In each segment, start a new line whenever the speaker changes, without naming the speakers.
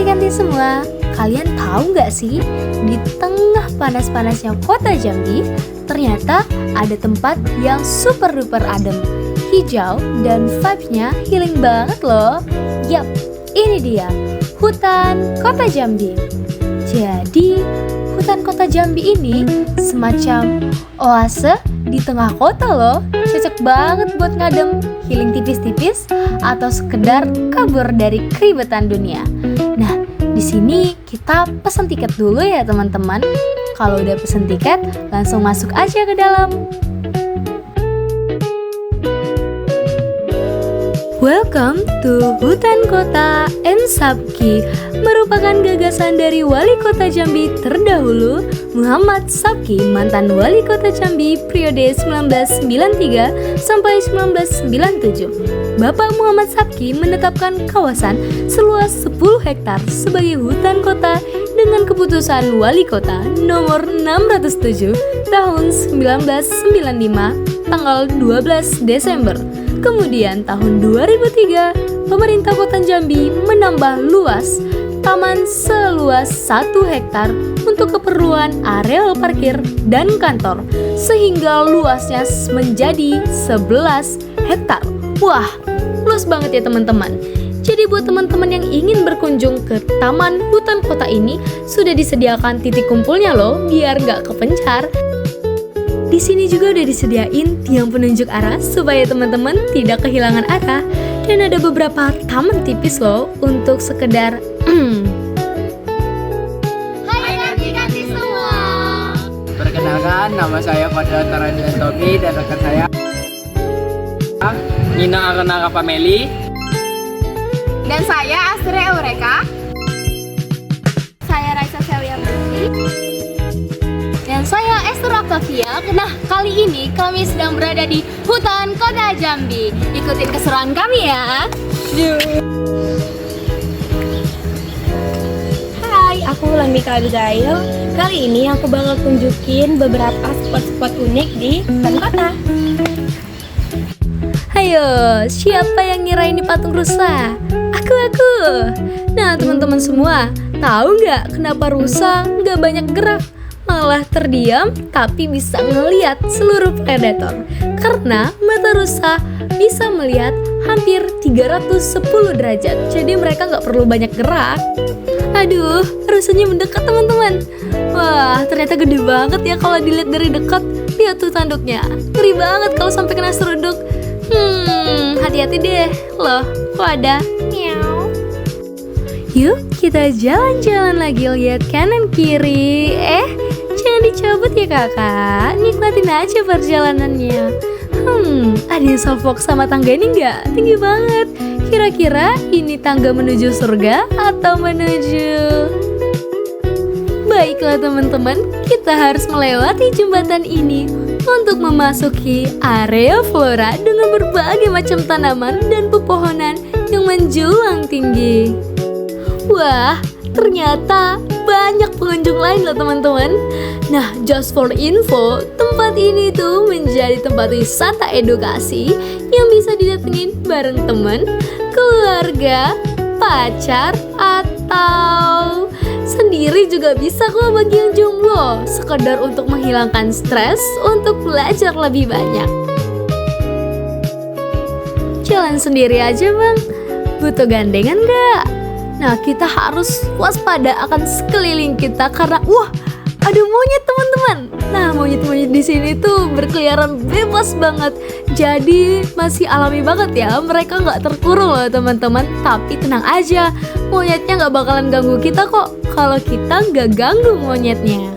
kanti-kanti semua, kalian tahu nggak sih, di tengah panas-panasnya kota Jambi, ternyata ada tempat yang super duper adem, hijau, dan vibes-nya healing banget loh. Yap, ini dia, hutan kota Jambi. Jadi, hutan kota Jambi ini semacam oase di tengah kota loh. Cocok banget buat ngadem, healing tipis-tipis, atau sekedar kabur dari keribetan dunia. Nah, di sini kita pesan tiket dulu ya teman-teman. Kalau udah pesen tiket, langsung masuk aja ke dalam. Welcome to Hutan Kota M. Sabki, merupakan gagasan dari Wali Kota Jambi terdahulu, Muhammad Sabki, mantan Wali Kota Jambi periode 1993 sampai 1997. Bapak Muhammad Sabki menetapkan kawasan seluas 10 hektar sebagai hutan kota dengan keputusan Wali Kota nomor 607 tahun 1995 tanggal 12 Desember. Kemudian tahun 2003, pemerintah Kota Jambi menambah luas taman seluas 1 hektar untuk keperluan areal parkir dan kantor, sehingga luasnya menjadi 11 hektar. Wah, luas banget ya teman-teman. Jadi buat teman-teman yang ingin berkunjung ke taman hutan kota ini, sudah disediakan titik kumpulnya loh, biar nggak kepencar. Di sini juga udah disediain tiang penunjuk arah supaya teman-teman tidak kehilangan arah, dan ada beberapa taman tipis loh untuk sekedar
Hai kanti-kanti semua.
Perkenalkan, nama saya Fadil Taradian Tomi dan rekan saya Nina Arenara Pameli.
Dan saya Astri Eureka.
saya Raisa Selianti. Dan saya Esther Octavia. Nah, kali ini kami sedang berada di hutan kota Jambi. Ikutin keseruan kami ya.
Hai, aku Lamika Abigail. Kali ini aku bakal tunjukin beberapa spot-spot unik di hutan kota.
Hayo, siapa yang ngira ini patung rusa? Aku. Nah, teman-teman semua, tahu nggak kenapa rusa nggak banyak gerak? Malah terdiam tapi bisa ngeliat seluruh predator. Karena mata rusa bisa melihat hampir 310 derajat. Jadi mereka nggak perlu banyak gerak. Aduh, rusanya mendekat teman-teman. Wah, ternyata gede banget ya kalau dilihat dari dekat. Lihat tuh tanduknya, ngeri banget kalau sampai kena seruduk. Hati-hati deh. Loh, kok ada? Meow. Yuk, kita jalan-jalan lagi, lihat kanan kiri. Jangan dicabut ya kakak, nikmatin aja perjalanannya. Ada yang salfok sama tangga ini nggak? Tinggi banget. Kira-kira ini tangga menuju surga atau menuju... Baiklah teman-teman, kita harus melewati jembatan ini untuk memasuki area flora dengan berbagai macam tanaman dan pepohonan yang menjulang tinggi. Wah, ternyata banyak pengunjung lain loh teman-teman. Nah, just for info, tempat ini tuh menjadi tempat wisata edukasi yang bisa didatengin bareng teman, keluarga, pacar, atau sendiri juga bisa kok bagi yang jomblo, sekedar untuk menghilangkan stres, untuk belajar lebih banyak. Jalan sendiri aja bang, butuh gandengan gak? Nah, kita harus waspada akan sekeliling kita karena ada monyet teman-teman. Nah, monyet-monyet di sini tuh berkeliaran bebas banget. Jadi masih alami banget ya. Mereka nggak terkurung loh teman-teman. Tapi tenang aja, monyetnya nggak bakalan ganggu kita kok kalau kita nggak ganggu monyetnya.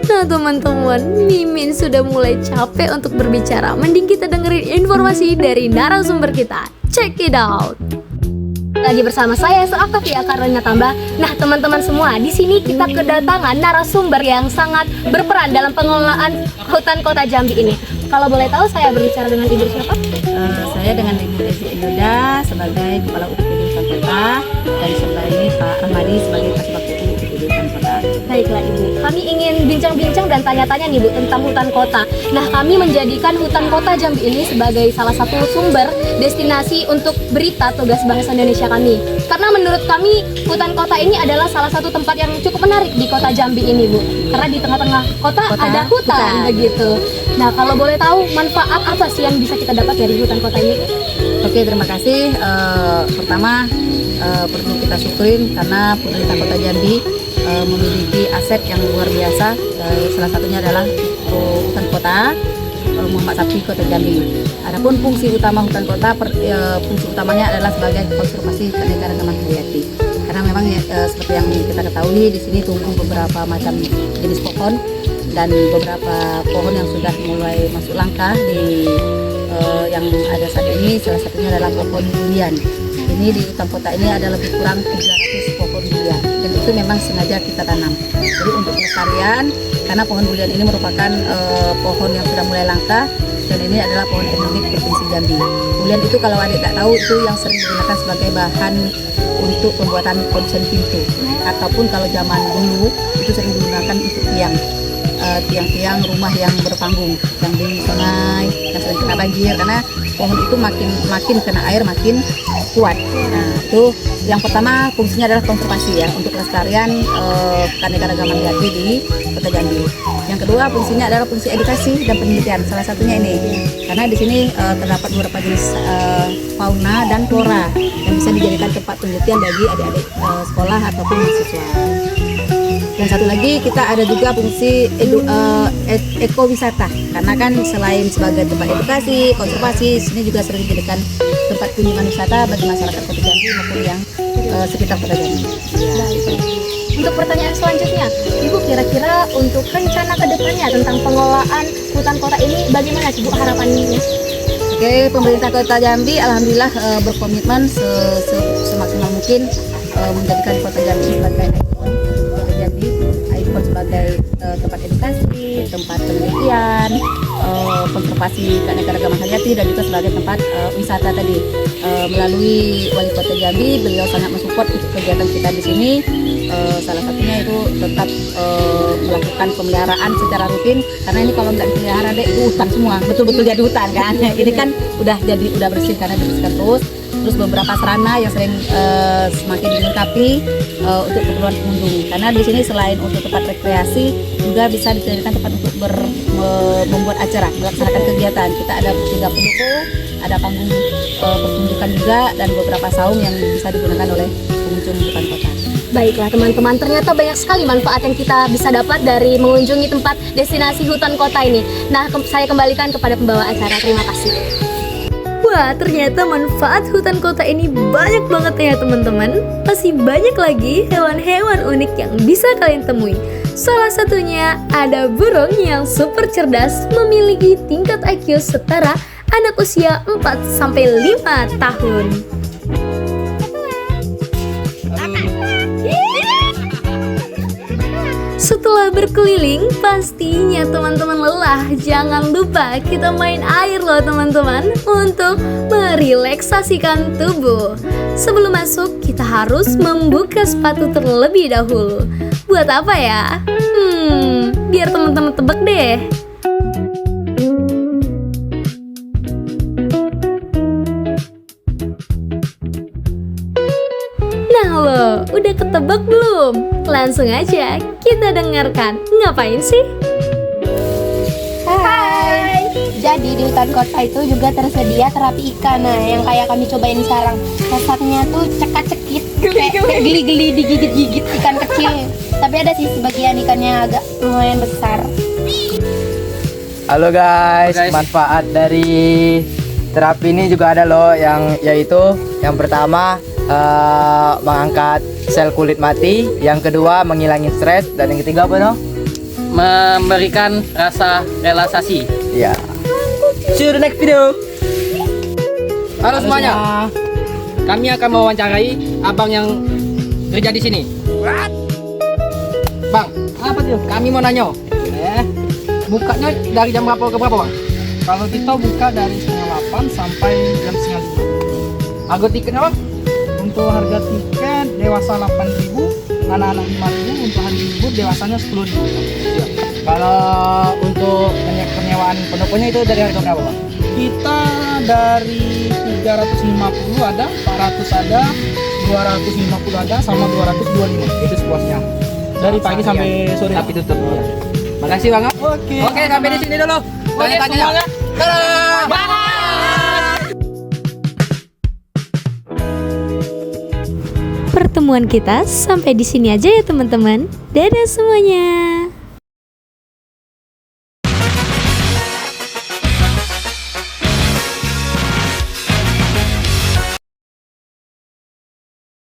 Nah teman-teman, Mimin sudah mulai capek untuk berbicara. Mending kita dengerin informasi dari narasumber kita. Check it out. Lagi bersama saya Octavia Karolina Tambah. Nah teman-teman semua, di sini kita kedatangan narasumber yang sangat berperan dalam pengelolaan hutan kota Jambi ini. Kalau boleh tahu saya berbicara dengan ibu siapa?
Saya dengan Ibu Desi Yuda sebagai Kepala Unit hutan kota, dari sebelah ini Pak Ahmadi sebagai Kasubag UI UPT Hutan Kota.
Baiklah Ibu, kami ingin bincang-bincang dan tanya-tanya nih Bu tentang hutan kota. Nah, kami menjadikan hutan kota Jambi ini sebagai salah satu sumber destinasi untuk berita tugas bangsa Indonesia kami. Karena menurut kami hutan kota ini adalah salah satu tempat yang cukup menarik di kota Jambi ini Bu. Karena di tengah-tengah kota ada hutan begitu. Nah, kalau boleh tahu manfaat apa sih yang bisa kita dapat dari hutan kota ini Bu?
Oke, terima kasih. Pertama perlu kita syukurin karena pemerintah Kota Jambi memiliki aset yang luar biasa. Salah satunya adalah hutan kota Muhammad Sabki Kota Jambi. Adapun fungsi utama hutan kota, fungsi utamanya adalah sebagai konservasi keanekaragaman hayati. Karena memang seperti yang kita ketahui di sini tumbuh beberapa macam jenis pohon dan beberapa pohon yang sudah mulai masuk langka di yang ada saat ini. Salah satunya adalah pohon durian. Ini di hutan kota ini ada lebih kurang 300 pohon durian dan itu memang sengaja kita tanam. Jadi untuk pelestarian, karena pohon durian ini merupakan pohon yang sudah mulai langka dan ini adalah pohon endemik Provinsi Jambi. Durian itu kalau adik tak tahu itu yang sering digunakan sebagai bahan untuk pembuatan konsen pintu, ataupun kalau zaman dulu itu sering digunakan untuk tiang-tiang rumah yang berpanggung yang di sungai yang sering kena banjir, karena pohon itu makin kena air makin kuat. Nah, itu yang pertama fungsinya adalah konservasi ya, untuk pelestarian keanekaragaman hayati di Kota Jambi. Yang kedua fungsinya adalah fungsi edukasi dan penelitian. Salah satunya ini, karena di sini terdapat beberapa jenis fauna dan flora yang bisa dijadikan tempat penelitian bagi adik-adik sekolah ataupun mahasiswa. Dan satu lagi kita ada juga fungsi ekowisata, karena kan selain sebagai tempat edukasi, konservasi, sini juga sering dijadikan tempat kunjungan wisata bagi masyarakat Kota Jambi maupun yang sekitar Kota Jambi.
Untuk pertanyaan selanjutnya, Ibu kira-kira untuk rencana kedepannya tentang pengelolaan hutan kota ini bagaimana sih Bu harapannya?
Oke, pemerintah Kota Jambi alhamdulillah berkomitmen semaksimal mungkin menjadikan Kota Jambi sebagai ikon sebagai tempat edukasi, tempat penelitian, konservasi keanekaragaman hayati dan juga sebagai tempat wisata tadi. Melalui Wali Kota Jambi, beliau sangat mensupport untuk kegiatan kita di sini. Salah satunya itu tetap melakukan pemeliharaan secara rutin, karena ini kalau nggak dipelihara deh itu hutan semua, betul-betul jadi hutan kan. Ini kan udah bersih karena dibersihkan terus. Terus beberapa sarana yang sering semakin dilengkapi untuk keperluan pengunjung. Karena di sini selain untuk tempat rekreasi juga bisa dijadikan tempat untuk membuat acara, melaksanakan kegiatan. Kita ada 3 pendukung, ada panggung pertunjukan juga dan beberapa saung yang bisa digunakan oleh pengunjung hutan kota.
Baiklah teman-teman, ternyata banyak sekali manfaat yang kita bisa dapat dari mengunjungi tempat destinasi hutan kota ini. Nah, saya kembalikan kepada pembawa acara. Terima kasih. Wah, ternyata manfaat hutan kota ini banyak banget ya teman-teman. Masih banyak lagi hewan-hewan unik yang bisa kalian temui. Salah satunya ada burung yang super cerdas, memiliki tingkat IQ setara anak usia 4-5 tahun. Setelah berkeliling, pastinya teman-teman lelah. Jangan lupa kita main air loh teman-teman, untuk merelaksasikan tubuh. Sebelum masuk, kita harus membuka sepatu terlebih dahulu. Buat apa ya? Biar teman-teman tebak deh. Nah lo, udah ketebak belum? Langsung aja kita dengarkan. Ngapain sih?
Hai. Jadi di hutan kota itu juga tersedia terapi ikan. Nah, yang kayak kami cobain sekarang. Rasanya tuh cekak-cekit, kayak geli-geli digigit-gigit ikan kecil. Tapi ada sih sebagian ikannya agak lumayan besar.
Halo guys, manfaat dari terapi ini juga ada loh, yaitu yang pertama mengangkat sel kulit mati, yang kedua menghilangin stres, dan yang ketiga apa no?
Memberikan rasa relaksasi.
Ya. See you the next video.
Halo semuanya. Kami akan mewawancarai abang yang kerja di sini. Bang, apa tuh? Kami mau nanya. Bukanya dari jam berapa ke berapa, Bang?
Kalau kita buka dari setengah 8 sampai jam setengah 5.
Harga tiketnya, Bang?
Untuk harga tiket dewasa 8.000, anak-anak 5.000, untuk hari libur dewasanya 10.000.
Iya. Kalau untuk penyewaan pendoponya itu dari harga berapa, Bang?
Kita dari 350 ada, 400 ada, 250 ada, sama 225.
Itu sepuasnya.
Dari pagi sampai sore.
Tapi tutup. Iya. Makasih, Bang. Oke, sampai di sini dulu. Tanya-tanya. Dadah.
Pertemuan kita sampai di sini aja ya teman-teman. Dadah semuanya.